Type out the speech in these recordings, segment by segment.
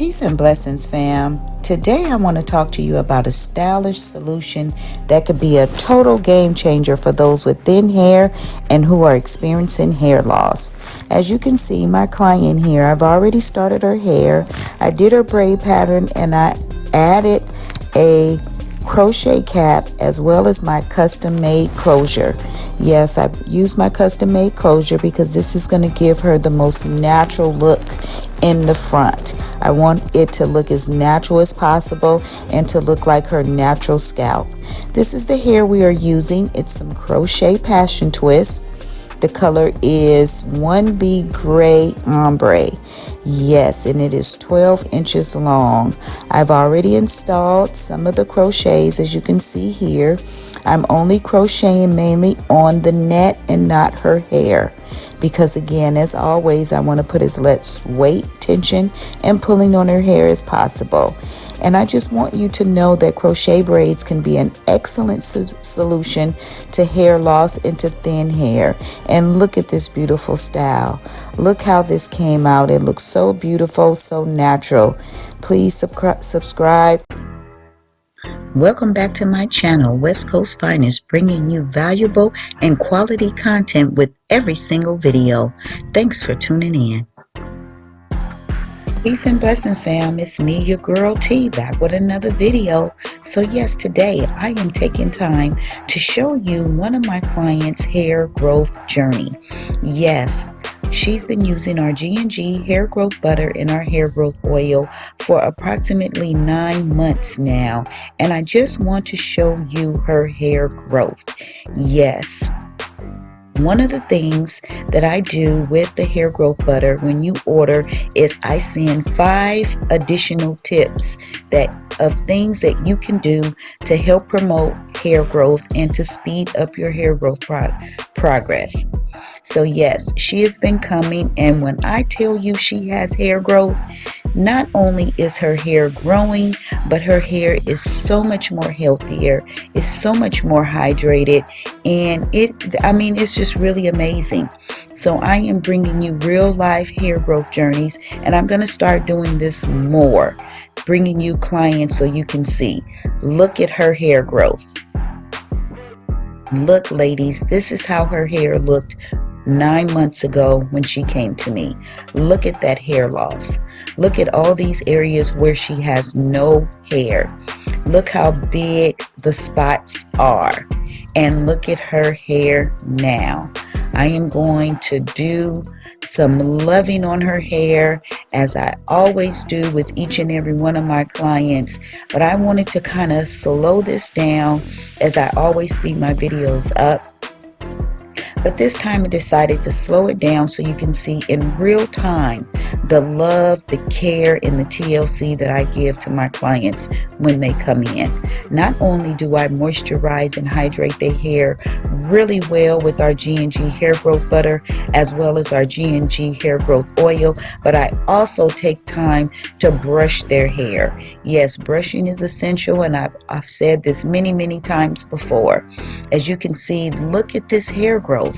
Peace and blessings, fam. Today I want to talk to you about a stylish solution that could be a total game changer for those with thin hair and who are experiencing hair loss. As you can see, my client here, I've already started her hair. I did her braid pattern and I added a crochet cap as well as my custom made closure. Yes, I used my custom made closure because this is going to give her the most natural look in the front. I want it to look as natural as possible and to look like her natural scalp. This is the hair we are using. It's some crochet passion twist. The color is 1B gray ombre. Yes, and it is 12 inches long. I've already installed some of the crochets, as you can see here. I'm only crocheting mainly on the net and not her hair, because again, as always, I want to put as less weight, tension, and pulling on her hair as possible. And I just want you to know that crochet braids can be an excellent solution to hair loss and to thin hair. And look at this beautiful style. Look how this came out. It looks so beautiful, so natural. Please subscribe. Welcome back to my channel, West Coast Finest, bringing you valuable and quality content with every single video. Thanks for tuning in. Peace and blessing, fam. It's me, your girl T, back with another video. So yes, today I am taking time to show you one of my clients' hair growth journey. Yes, she's been using our G&G hair growth butter and our hair growth oil for approximately 9 months now. And I just want to show you her hair growth. Yes. One of the things that I do with the hair growth butter when you order is I send 5 additional tips of things that you can do to help promote hair growth and to speed up your hair growth progress. So yes, she has been coming, and when I tell you she has hair growth, not only is her hair growing, but her hair is so much more healthier, it's so much more hydrated, and it's just really amazing. So I am bringing you real life hair growth journeys, and I'm going to start doing this more, bringing you clients so you can see. Look at her hair growth. Look, ladies, this is how her hair looked 9 months ago when she came to me. Look at that hair loss. Look at all these areas where she has no hair. Look how big the spots are. And look at her hair now. I am going to do some loving on her hair, as I always do with each and every one of my clients, but I wanted to kind of slow this down as I always speed my videos up. But this time I decided to slow it down so you can see in real time the love, the care, and the TLC that I give to my clients when they come in. Not only do I moisturize and hydrate their hair really well with our G&G hair growth butter as well as our G&G hair growth oil, but I also take time to brush their hair. Yes, brushing is essential, and I've said this many times before. As you can see, look at this hair growth.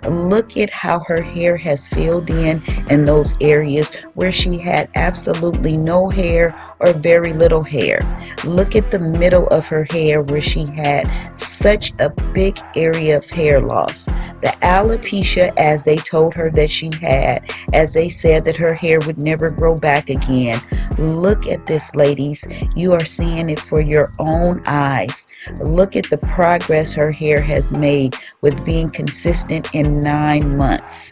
Look at how her hair has filled in those areas where she had absolutely no hair or very little hair. Look at the middle of her hair where she had such a big area of hair loss. The alopecia, as they told her that she had, as they said that her hair would never grow back again. Look at this, ladies. You are seeing it for your own eyes. Look at the progress her hair has made with being consistent in 9 months.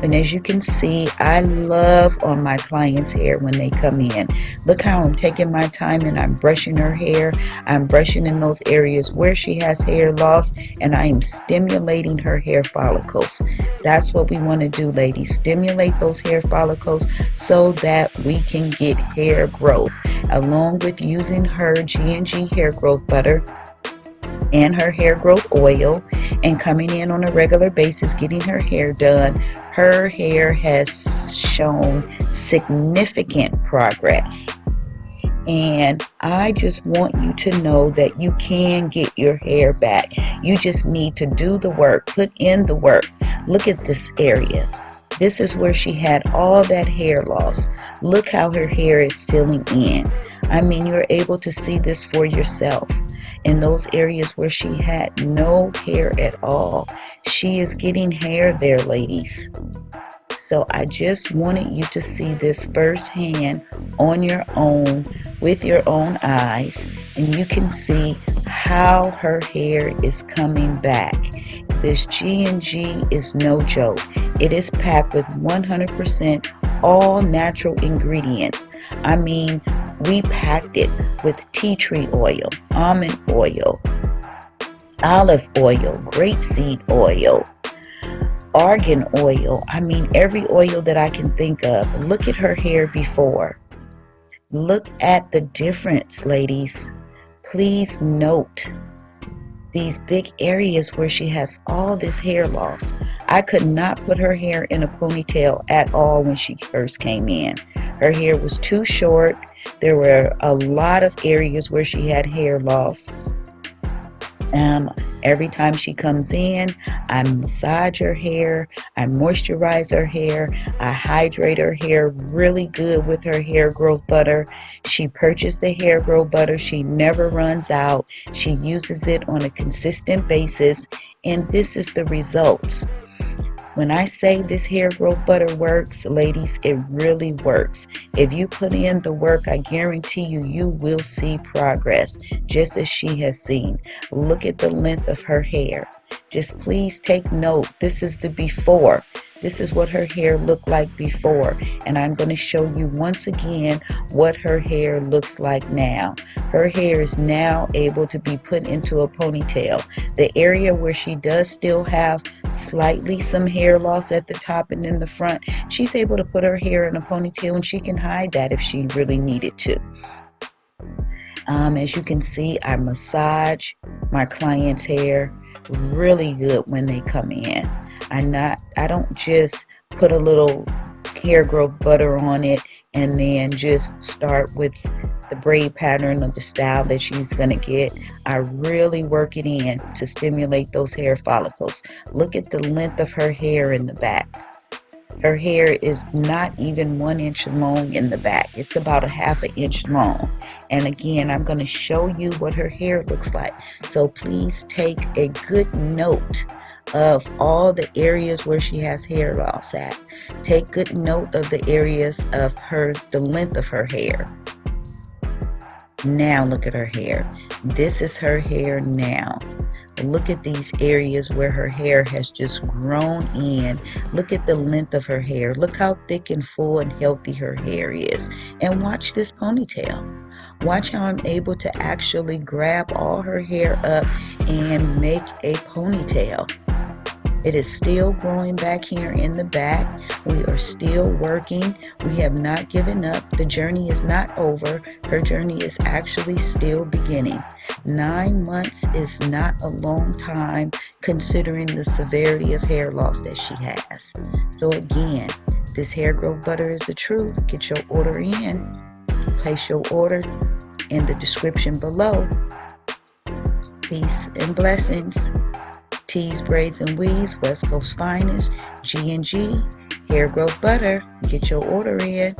And as you can see, I love on my clients' hair when they come in. Look how I'm taking my time and I'm brushing her hair. I'm brushing in those areas where she has hair loss, and I am stimulating her hair follicles. That's what we want to do, ladies. Stimulate those hair follicles so that we can get hair growth. Along with using her G&G hair growth butter and her hair growth oil, and coming in on a regular basis getting her hair done, her hair has shown significant progress. And I just want you to know that you can get your hair back. You just need to do the work, put in the work. Look at this area. This is where she had all that hair loss. Look how her hair is filling in. I mean, you're able to see this for yourself. In those areas where she had no hair at all, she is getting hair there, ladies. So I just wanted you to see this firsthand on your own with your own eyes, and you can see how her hair is coming back. This G&G is no joke. It is packed with 100% all natural ingredients. I mean, we packed it with tea tree oil, almond oil, olive oil, grapeseed oil, argan oil. I mean, every oil that I can think of. Look at her hair before. Look at the difference, ladies. Please note these big areas where she has all this hair loss. I could not put her hair in a ponytail at all when she first came in. Her hair was too short. There were a lot of areas where she had hair loss. Every time she comes in, I massage her hair, I moisturize her hair, I hydrate her hair really good with her hair growth butter. She purchased the hair growth butter. She never runs out. She uses it on a consistent basis, and this is the results. When I say this hair growth butter works, ladies, it really works. If you put in the work, I guarantee you, you will see progress, just as she has seen. Look at the length of her hair. Just please take note. This is the before. This is what her hair looked like before, and I'm going to show you once again what her hair looks like now. Her hair is now able to be put into a ponytail. The area where she does still have slightly some hair loss at the top and in the front, she's able to put her hair in a ponytail, and she can hide that if she really needed to. As you can see, I massage my client's hair really good when they come in. I don't just put a little hair growth butter on it and then just start with the braid pattern or the style that she's gonna get. I really work it in to stimulate those hair follicles. Look at the length of her hair in the back. Her hair is not even 1 inch long in the back. It's about a ½ inch long. And again, I'm going to show you what her hair looks like. So please take a good note of all the areas where she has hair loss at. Take good note of the areas of the length of her hair. Now look at her hair. This is her hair now. Look at these areas where her hair has just grown in. Look at the length of her hair. Look how thick and full and healthy her hair is. And watch this ponytail. Watch how I'm able to actually grab all her hair up and make a ponytail. It is still growing back here in the back. We are still working. We have not given up. The journey is not over. Her journey is actually still beginning. 9 months is not a long time considering the severity of hair loss that she has. So again, this hair growth butter is the truth. Get your order in. Place your order in the description below. Peace and blessings. TsBraidsWeaves, West Coast finest, G&G, hair growth butter. Get your order in.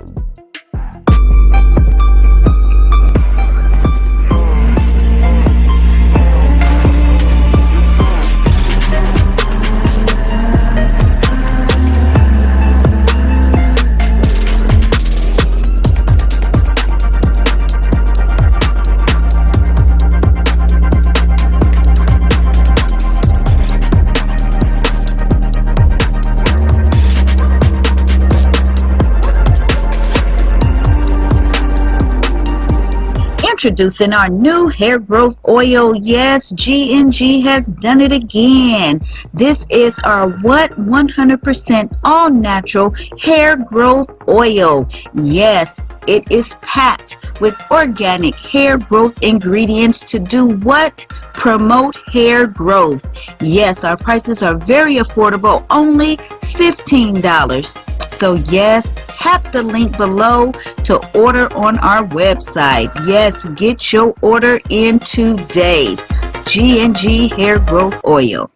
Introducing our new hair growth oil. Yes, G&G has done it again. This is our 100% all natural hair growth oil. Yes, it is packed with organic hair growth ingredients to do what? Promote hair growth. Yes, our prices are very affordable, only $15. So yes, tap the link below to order on our website. Yes, get your order in today. G&G Hair Growth Oil.